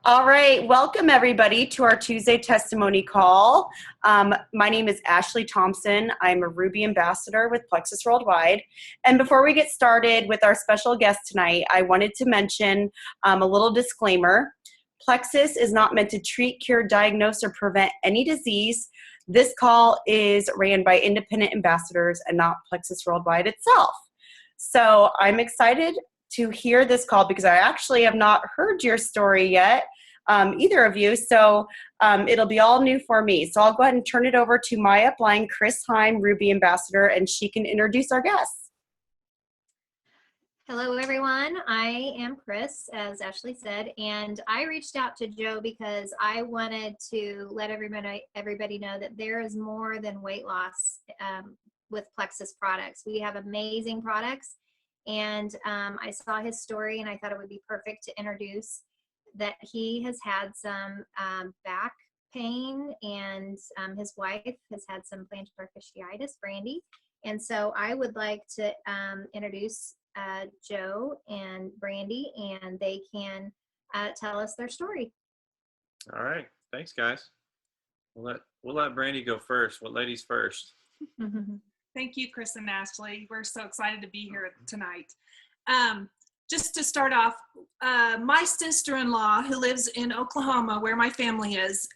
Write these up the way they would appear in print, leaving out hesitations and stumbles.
All right, welcome everybody to our Tuesday testimony call. My name is Ashley Thompson. I'm a Ruby ambassador with Plexus Worldwide. And before we get started with our special guest tonight, I wanted to mention a little disclaimer. Plexus is not meant to treat, cure, diagnose, or prevent any disease. This call is ran by independent ambassadors and not Plexus Worldwide itself. So I'm excited to hear this call because I actually have not heard your story yet, either of you. So it'll be all new for me. So I'll go ahead and turn it over to my upline, Chris Heim, Ruby Ambassador, and she can introduce our guests. Hello, everyone. I am Chris, as Ashley said, and I reached out to Joe because I wanted to let everybody know that there is more than weight loss with Plexus products. We have amazing products. And I saw his story and I thought it would be perfect to introduce that he has had some back pain, and his wife has had some plantar fasciitis, Brandy. And so I would like to introduce Joe and Brandy, and they can tell us their story. All right. Thanks, guys. We'll let Brandy go first. What ladies first? Thank you, Chris and Ashley. We're so excited to be here tonight. Just to start off, my sister-in-law, who lives in Oklahoma, where my family is,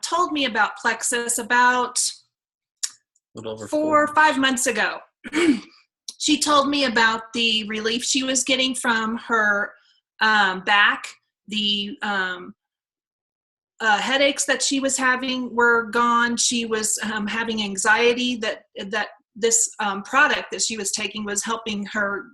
told me about Plexus about A little over 4 or 5 months ago. She told me about the relief she was getting from her back. The headaches that she was having were gone. She was having anxiety that this product that she was taking was helping her,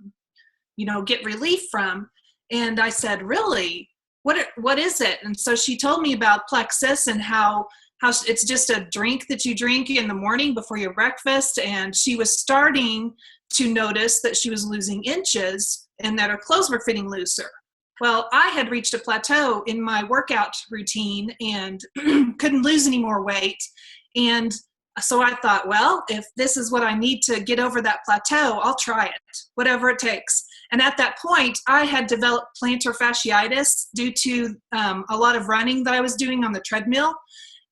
get relief from. And I said, really? What is it? And so she told me about Plexus and how it's just a drink that you drink in the morning before your breakfast. And she was starting to notice that she was losing inches and that her clothes were fitting looser. Well, I had reached a plateau in my workout routine and couldn't lose any more weight. And so I thought, well, if this is what I need to get over that plateau, I'll try it, whatever it takes. And at that point, I had developed plantar fasciitis due to a lot of running that I was doing on the treadmill.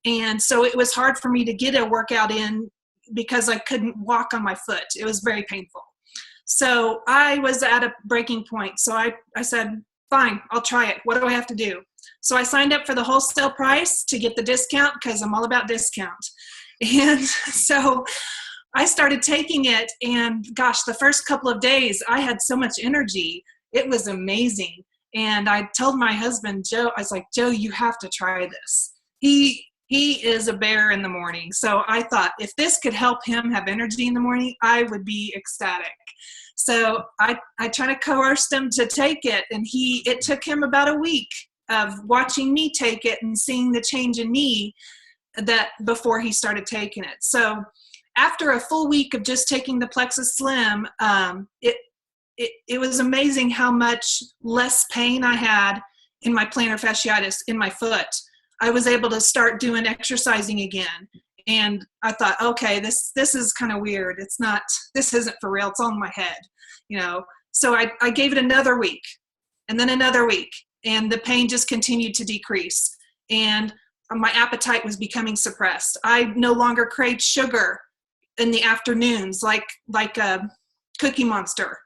And so it was hard for me to get a workout in because I couldn't walk on my foot. It was very painful. So I was at a breaking point. So I said, fine, I'll try it. What do I have to do? So I signed up for the wholesale price to get the discount because I'm all about discount. And so I started taking it, and gosh, the first couple of days I had so much energy. It was amazing. And I told my husband, Joe, I was like, Joe, you have to try this. He is a bear in the morning. So I thought if this could help him have energy in the morning, I would be ecstatic. So I tried to coerce him to take it, and it took him about a week of watching me take it and seeing the change in me that before he started taking it. So after a full week of just taking the Plexus Slim, it was amazing how much less pain I had in my plantar fasciitis in my foot. I was able to start doing exercising again. And I thought, okay, this is kind of weird. This isn't for real. It's all in my head, So I gave it another week and then another week, and the pain just continued to decrease. And my appetite was becoming suppressed. I no longer craved sugar in the afternoons like a Cookie Monster.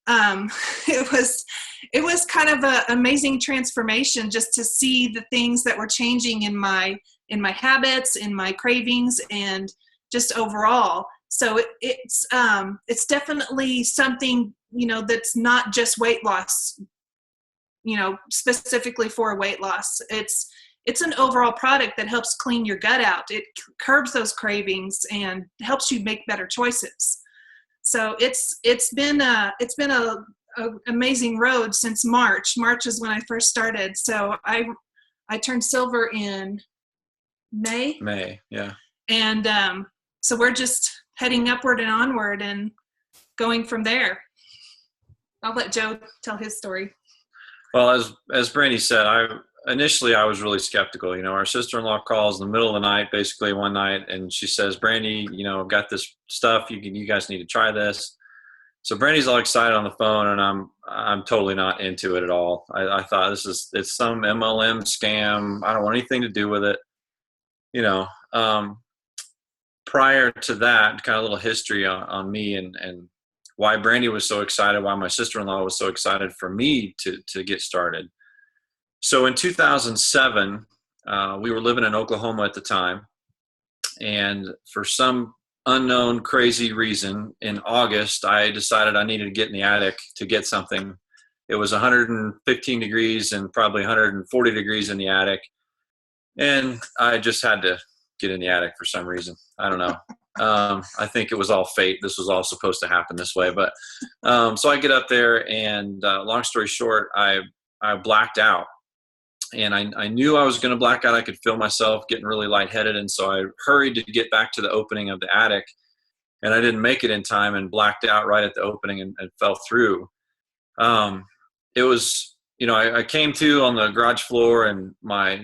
It was kind of an amazing transformation just to see the things that were changing in my habits, in my cravings, and just overall. So it's definitely something, that's not just weight loss, specifically for weight loss. It's an overall product that helps clean your gut out. It curbs those cravings and helps you make better choices. So it's been a amazing road since March. March is when I first started. So I turned silver in May. May, yeah. And so we're just heading upward and onward and going from there. I'll let Joe tell his story. Well, as Brandy said, initially I was really skeptical. Our sister-in-law calls in the middle of the night, basically one night, and she says, Brandy, I've got this stuff. You guys need to try this. So Brandy's all excited on the phone, and I'm totally not into it at all. I thought it's some MLM scam. I don't want anything to do with it. You know, prior to that, kind of a little history on me and why Brandy was so excited, why my sister-in-law was so excited for me to get started. So in 2007, we were living in Oklahoma at the time, and for some unknown crazy reason, in August, I decided I needed to get in the attic to get something. It was 115 degrees and probably 140 degrees in the attic, and I just had to get in the attic for some reason. I don't know. I think it was all fate. This was all supposed to happen this way. But so I get up there, and long story short, I blacked out. And I knew I was going to black out. I could feel myself getting really lightheaded. And so I hurried to get back to the opening of the attic. And I didn't make it in time and blacked out right at the opening and fell through. It was, I came to on the garage floor, and my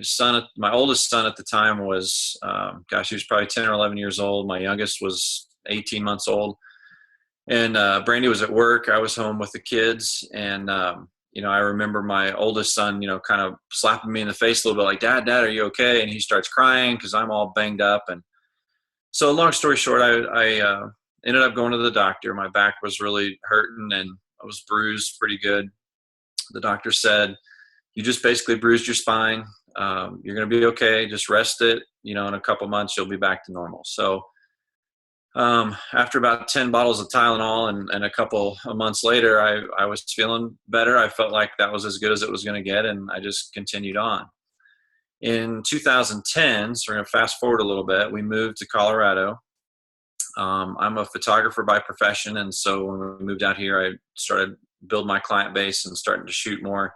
oldest son at the time was, he was probably 10 or 11 years old. My youngest was 18 months old. And Brandy was at work. I was home with the kids. And, I remember my oldest son, kind of slapping me in the face a little bit like, Dad, are you okay? And he starts crying because I'm all banged up. And so long story short, I ended up going to the doctor. My back was really hurting, and I was bruised pretty good. The doctor said, you just basically bruised your spine. You're going to be okay. Just rest it. In a couple months, you'll be back to normal. So after about 10 bottles of Tylenol and a couple of months later, I was feeling better. I felt like that was as good as it was going to get, and I just continued on. In 2010, so we're going to fast forward a little bit, we moved to Colorado. I'm a photographer by profession, and so when we moved out here, I started build my client base and starting to shoot more.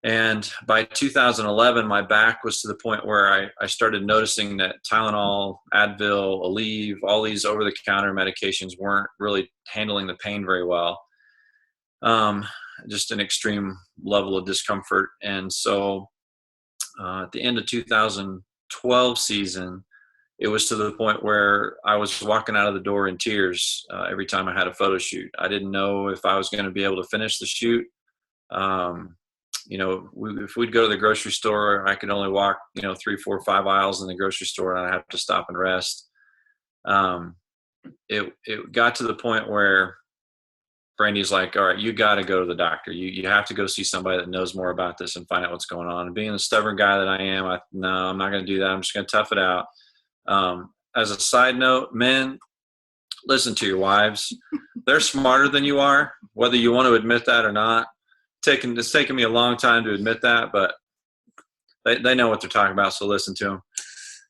And by 2011, my back was to the point where I started noticing that Tylenol, Advil, Aleve, all these over-the-counter medications weren't really handling the pain very well. Just an extreme level of discomfort. And so at the end of 2012 season, it was to the point where I was walking out of the door in tears every time I had a photo shoot. I didn't know if I was going to be able to finish the shoot. If we'd go to the grocery store, I could only walk, 3, 4, 5 aisles in the grocery store, and I'd have to stop and rest. It got to the point where Brandy's like, all right, you got to go to the doctor. You have to go see somebody that knows more about this and find out what's going on. And being the stubborn guy that I am, I'm not going to do that. I'm just going to tough it out. As a side note, men, listen to your wives. They're smarter than you are, whether you want to admit that or not. It's taken me a long time to admit that, but they know what they're talking about, so listen to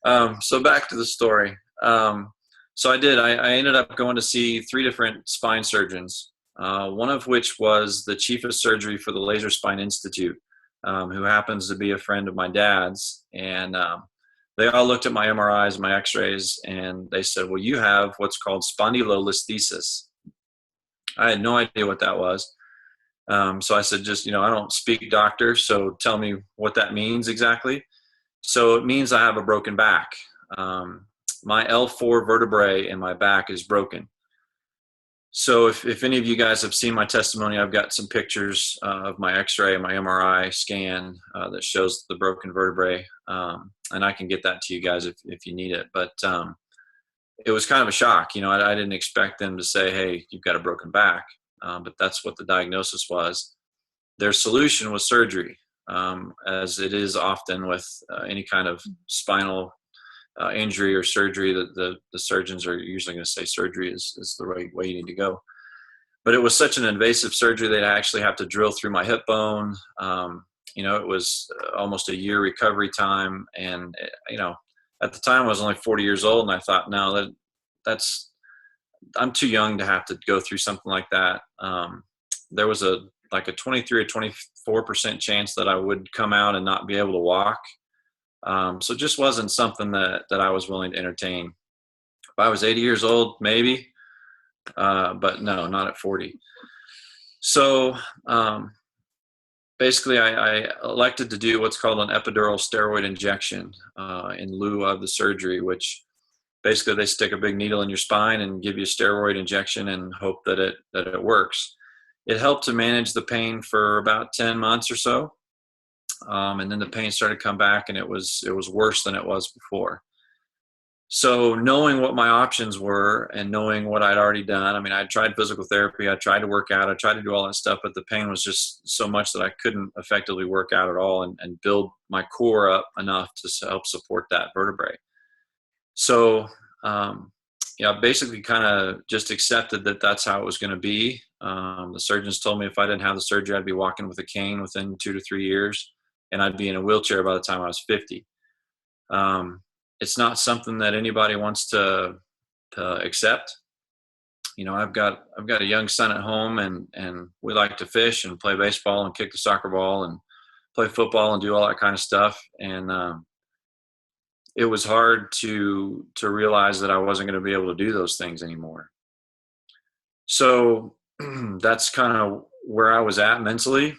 them. So back to the story. So I did. I ended up going to see 3 different spine surgeons, one of which was the chief of surgery for the Laser Spine Institute, who happens to be a friend of my dad's. And they all looked at my MRIs, my x-rays, and they said, well, you have what's called spondylolisthesis. I had no idea what that was. So I said, I don't speak doctor, so tell me what that means exactly. So it means I have a broken back. My L4 vertebrae in my back is broken. So if any of you guys have seen my testimony, I've got some pictures of my x-ray and my MRI scan that shows the broken vertebrae. And I can get that to you guys if you need it. But it was kind of a shock. I didn't expect them to say, hey, you've got a broken back. But that's what the diagnosis was. Their solution was surgery, as it is often with any kind of spinal injury or surgery. That the surgeons are usually going to say surgery is the right way you need to go. But it was such an invasive surgery they'd actually have to drill through my hip bone. It was almost a year recovery time. And, at the time I was only 40 years old, and I thought, no, I'm too young to have to go through something like that. There was a 23 or 24% chance that I would come out and not be able to walk. So it just wasn't something that I was willing to entertain. If I was 80 years old, maybe, but no, not at 40. So basically I elected to do what's called an epidural steroid injection in lieu of the surgery, which basically they stick a big needle in your spine and give you a steroid injection and hope that it works. It helped to manage the pain for about 10 months or so. And then the pain started to come back, and it was worse than it was before. So knowing what my options were and knowing what I'd already done, I mean, I tried physical therapy, I tried to work out, I tried to do all that stuff, but the pain was just so much that I couldn't effectively work out at all and build my core up enough to help support that vertebrae. So, basically kind of just accepted that that's how it was going to be. The surgeons told me if I didn't have the surgery, I'd be walking with a cane within 2 to 3 years, and I'd be in a wheelchair by the time I was 50. It's not something that anybody wants to accept. I've got a young son at home, and we like to fish and play baseball and kick the soccer ball and play football and do all that kind of stuff. And it was hard to realize that I wasn't going to be able to do those things anymore. So that's kind of where I was at mentally.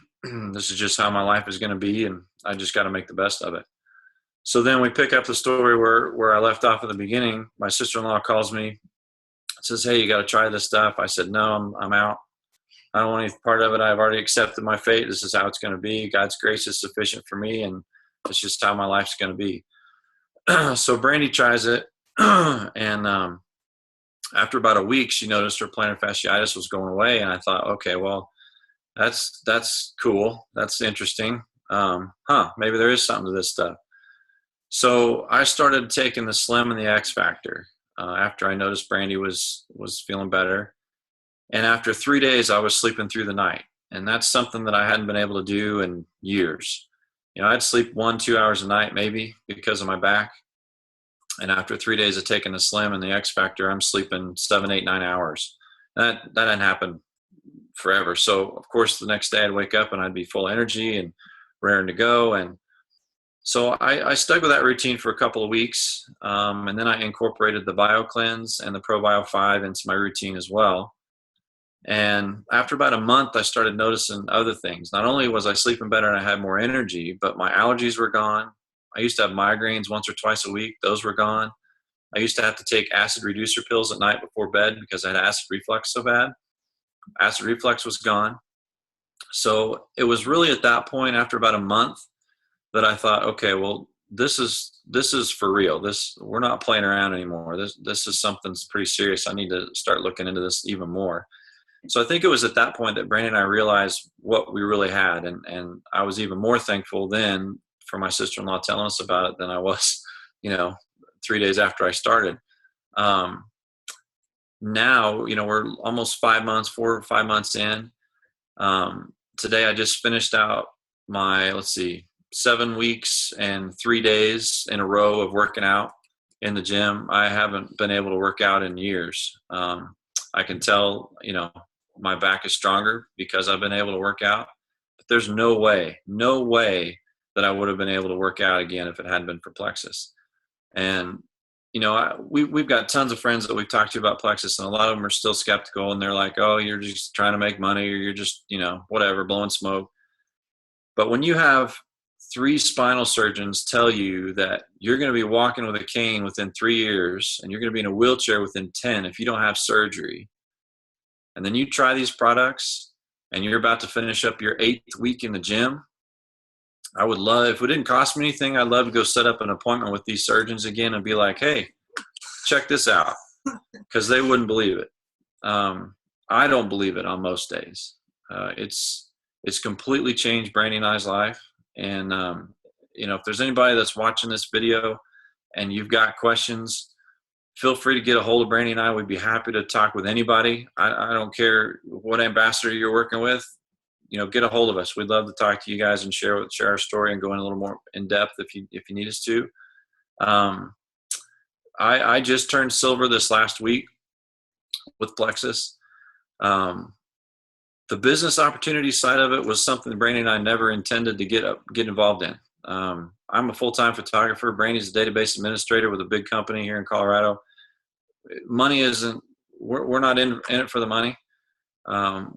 This is just how my life is going to be, and I just got to make the best of it. So then we pick up the story where I left off at the beginning. My sister-in-law calls me, says, "Hey, you got to try this stuff." I said, "No, I'm out. I don't want any part of it. I've already accepted my fate. This is how it's going to be. God's grace is sufficient for me, and it's just how my life's going to be." So Brandy tries it, and after about a week, she noticed her plantar fasciitis was going away, and I thought, okay, well, that's cool. That's interesting. Maybe there is something to this stuff. So I started taking the Slim and the X Factor after I noticed Brandy was feeling better. And after 3 days, I was sleeping through the night. And that's something that I hadn't been able to do in years. I'd sleep 1-2 hours a night maybe because of my back. And after 3 days of taking the Slim and the X Factor, I'm sleeping 7, 8, 9 hours. That didn't happen forever. So, of course, the next day I'd wake up and I'd be full of energy and raring to go. And so I stuck with that routine for a couple of weeks, and then I incorporated the BioCleanse and the ProBio 5 into my routine as well. And after about a month, I started noticing other things. Not only was I sleeping better and I had more energy, but my allergies were gone. I used to have migraines once or twice a week. Those were gone. I used to have to take acid reducer pills at night before bed because I had acid reflux so bad. Acid reflux was gone. So it was really at that point, after about a month, that I thought, okay, well, this is for real. We're not playing around anymore. This is something that's pretty serious. I need to start looking into this even more. So I think it was at that point that Brandy and I realized what we really had, and I was even more thankful then for my sister-in-law telling us about it than I was, 3 days after I started. Now, we're almost 4 or 5 months in. Today I just finished out my, 7 weeks and 3 days in a row of working out in the gym. I haven't been able to work out in years. I can tell, my back is stronger because I've been able to work out, but there's no way that I would have been able to work out again if it hadn't been for Plexus. And, we've got tons of friends that we've talked to about Plexus, and a lot of them are still skeptical, and they're like, oh, you're just trying to make money, or you're just, whatever, blowing smoke. But when you have 3 spinal surgeons tell you that you're going to be walking with a cane within 3 years, and you're going to be in a wheelchair within 10 if you don't have surgery, and then you try these products and you're about to finish up your 8th week in the gym, I would love, if it didn't cost me anything, I'd love to go set up an appointment with these surgeons again and be like, hey, check this out, because they wouldn't believe it. I don't believe it on most days. It's completely changed Brandy and I's life. And, if there's anybody that's watching this video and you've got questions, feel free to get a hold of Brandy and I. We'd be happy to talk with anybody. I don't care what ambassador you're working with. Get a hold of us. We'd love to talk to you guys and share our story and go in a little more in depth if you need us to. I just turned silver this last week with Plexus. The business opportunity side of it was something Brandy and I never intended to get involved in. I'm a full-time photographer. Brandy's a database administrator with a big company here in Colorado. Money isn't, we're not in it for the money.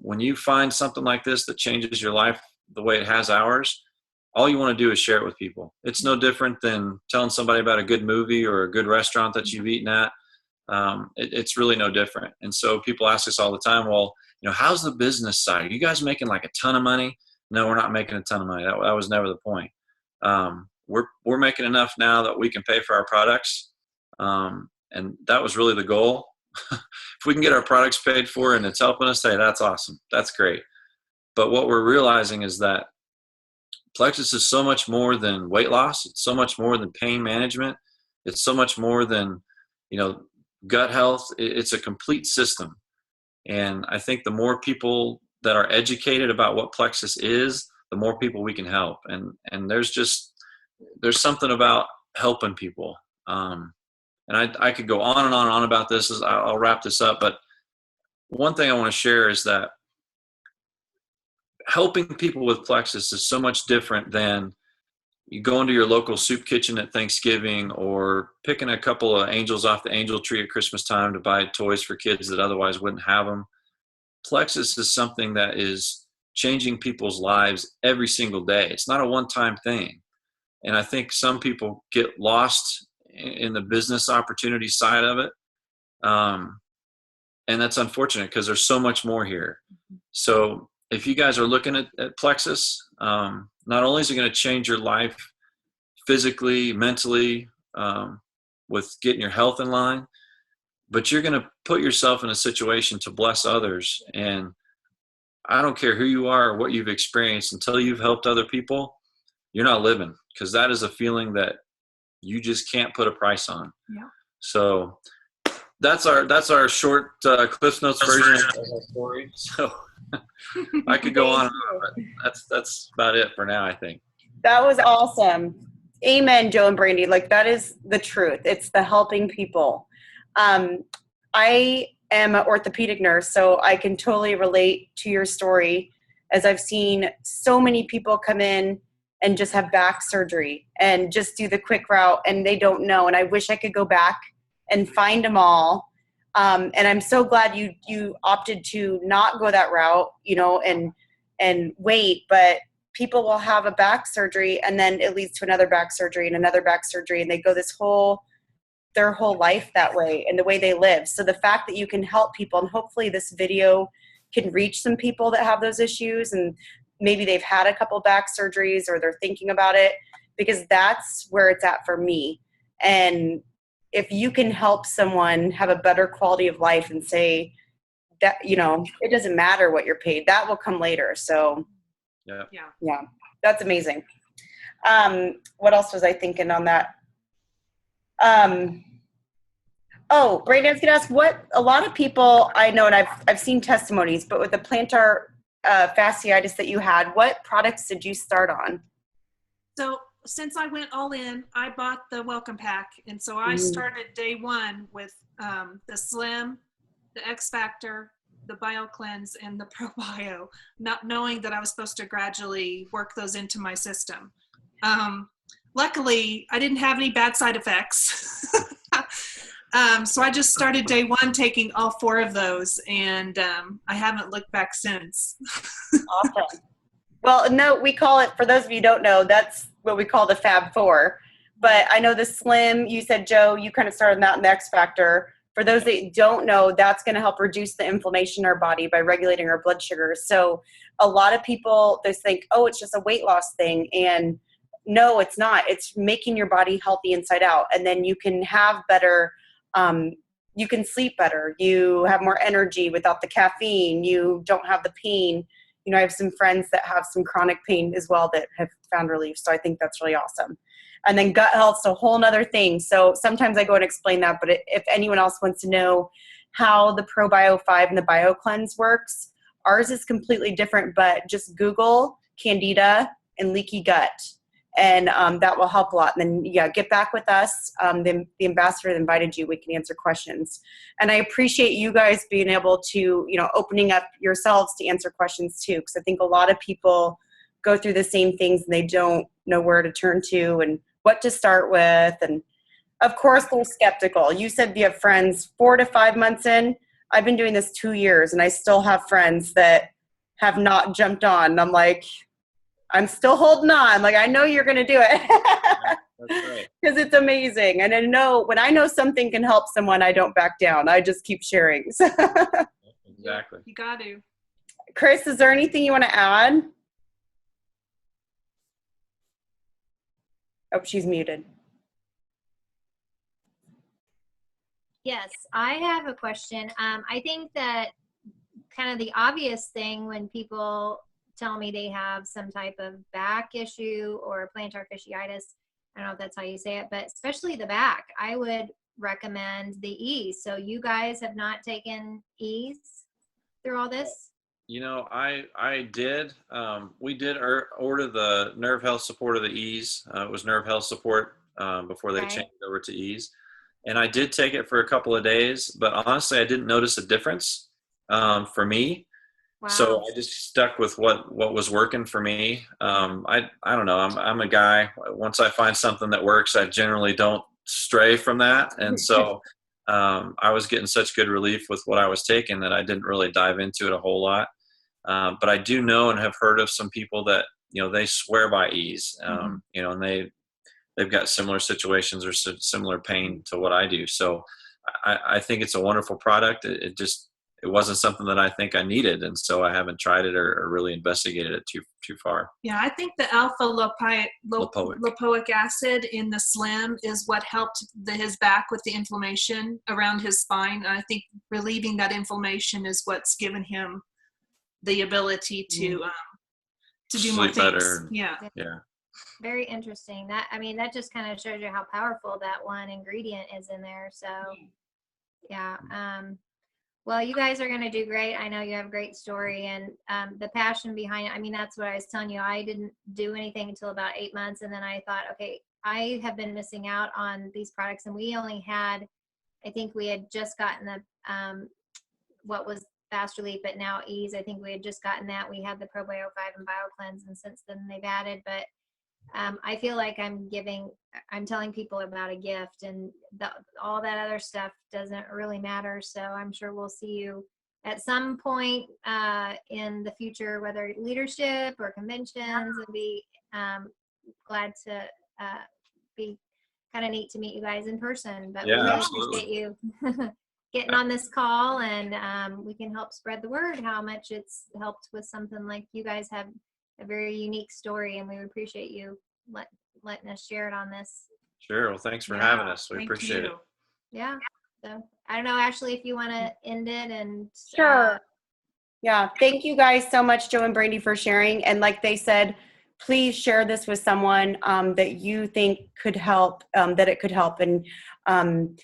When you find something like this that changes your life the way it has ours, all you want to do is share it with people. It's no different than telling somebody about a good movie or a good restaurant that you've eaten at. It's really no different. And so people ask us all the time, well, how's the business side? Are you guys making like a ton of money? No, we're not making a ton of money. That was never the point. We're making enough now that we can pay for our products. And that was really the goal. If we can get our products paid for and it's helping us, hey, that's awesome. That's great. But what we're realizing is that Plexus is so much more than weight loss. It's so much more than pain management. It's so much more than, gut health. It's a complete system. And I think the more people that are educated about what Plexus is, the more people we can help. And there's something about helping people. And I could go on and on and on about this. I'll wrap this up. But one thing I want to share is that helping people with Plexus is so much different than you go into your local soup kitchen at Thanksgiving or picking a couple of angels off the angel tree at Christmas time to buy toys for kids that otherwise wouldn't have them. Plexus is something that is changing people's lives every single day. It's not a one-time thing. And I think some people get lost in the business opportunity side of it. And that's unfortunate because there's so much more here. So if you guys are looking at Plexus, not only is it going to change your life physically, mentally, with getting your health in line, but you're going to put yourself in a situation to bless others. And I don't care who you are or what you've experienced, until you've helped other people, you're not living, because that is a feeling that you just can't put a price on. Yeah. So that's our short Cliff Notes version of our story. So I could go on, but that's about it for now, I think. That was awesome. Amen, Joe and Brandy. Like, that is the truth. It's the helping people. I am an orthopedic nurse, so I can totally relate to your story, as I've seen so many people come in and just have back surgery and just do the quick route, and they don't know. And I wish I could go back and find them all. And I'm so glad you opted to not go that route, and wait. But people will have a back surgery, and then it leads to another back surgery and another back surgery, and they go their whole life that way, and the way they live. So the fact that you can help people, and hopefully this video can reach some people that have those issues, and maybe they've had a couple back surgeries or they're thinking about it, because that's where it's at for me. And if you can help someone have a better quality of life and say that, it doesn't matter what you're paid, that will come later. So yeah, that's amazing. What else was I thinking on that? Brandon, I was gonna ask, what a lot of people I know, and I've seen testimonies, but with the plantar fasciitis that you had, what products did you start on? So since I went all in, I bought the welcome pack. And so I started day one with the Slim, the X Factor, the Bio Cleanse, and the Pro Bio, not knowing that I was supposed to gradually work those into my system. Luckily, I didn't have any bad side effects. So I just started day one taking all 4 of those, and I haven't looked back since. Awesome. Well, no, we call it, for those of you who don't know, that's what we call the Fab 4. But I know the Slim, you said, Joe, you kind of started that in the X Factor. For those that don't know, that's going to help reduce the inflammation in our body by regulating our blood sugar. So a lot of people just think, oh, it's just a weight loss thing. And no, it's not. It's making your body healthy inside out. And then you can have better, you can sleep better. You have more energy without the caffeine. You don't have the pain. I have some friends that have some chronic pain as well that have found relief. So I think that's really awesome. And then gut health's a whole nother thing. So sometimes I go and explain that, but if anyone else wants to know how the ProBio 5 and the Bio Cleanse works, ours is completely different, but just Google Candida and leaky gut. And that will help a lot. And then, get back with us. The ambassador that invited you, we can answer questions. And I appreciate you guys being able to, opening up yourselves to answer questions too, because I think a lot of people go through the same things and they don't know where to turn to and what to start with. And of course, they're skeptical. You said you have friends 4 to 5 months in. I've been doing this 2 years, and I still have friends that have not jumped on. And I'm like, I'm still holding on. Like, I know you're going to do it. That's right. Because it's amazing. And I know when I know something can help someone, I don't back down. I just keep sharing. Exactly. You got to. Chris, is there anything you want to add? Oh, she's muted. Yes, I have a question. I think that kind of the obvious thing when people tell me they have some type of back issue or plantar fasciitis, I don't know if that's how you say it, but especially the back, I would recommend the ease. So you guys have not taken ease through all this? You know, I did. We did order the nerve health support of the ease. It was nerve health support before they Okay. changed over to ease. And I did take it for a couple of days, but honestly, I didn't notice a difference for me. Wow. So I just stuck with what was working for me. I don't know. I'm a guy. Once I find something that works, I generally don't stray from that. And so I was getting such good relief with what I was taking that I didn't really dive into it a whole lot. But I do know and have heard of some people that, you know, they swear by ease, you know, and they've got similar situations or similar pain to what I do. So I think it's a wonderful product. It wasn't something that I think I needed. And so I haven't tried it or really investigated it too far. Yeah, I think the alpha Lipoic. lipoic acid in the Slim is what helped his back with the inflammation around his spine. And I think relieving that inflammation is what's given him the ability to do more Sleep things. better. Yeah. Very interesting. That just kind of shows you how powerful that one ingredient is in there. So yeah. Well, you guys are going to do great. I know you have a great story and the passion behind it. That's what I was telling you. I didn't do anything until about 8 months. And then I thought, okay, I have been missing out on these products. And we only had, I think we had just gotten the, what was Fast Relief, but now Ease. I think we had just gotten that. We had the Probio 5 and BioCleanse, and since then they've added. But I feel like I'm telling people about a gift, and all that other stuff doesn't really matter. So I'm sure we'll see you at some point in the future, whether leadership or conventions, and be glad to be kind of neat to meet you guys in person. But we really absolutely. appreciate you getting on this call, and we can help spread the word how much it's helped with something like you guys have a very unique story, and we appreciate you letting us share it on this. Sure. Well, thanks for having us. We Thank appreciate you. it. Yeah. So I don't know, Ashley, if you want to end it and Sure. Yeah. Thank you guys so much, Joe and Brandy, for sharing. And like they said, please share this with someone that you think could help, that it could help. And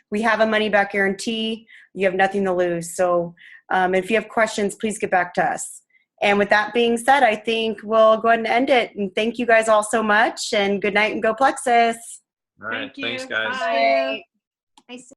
we have a money back guarantee. You have nothing to lose. So if you have questions, please get back to us. And with that being said, I think we'll go ahead and end it. And thank you guys all so much. And good night and go Plexus. All right. Thank you. Thanks, guys. Bye. Nice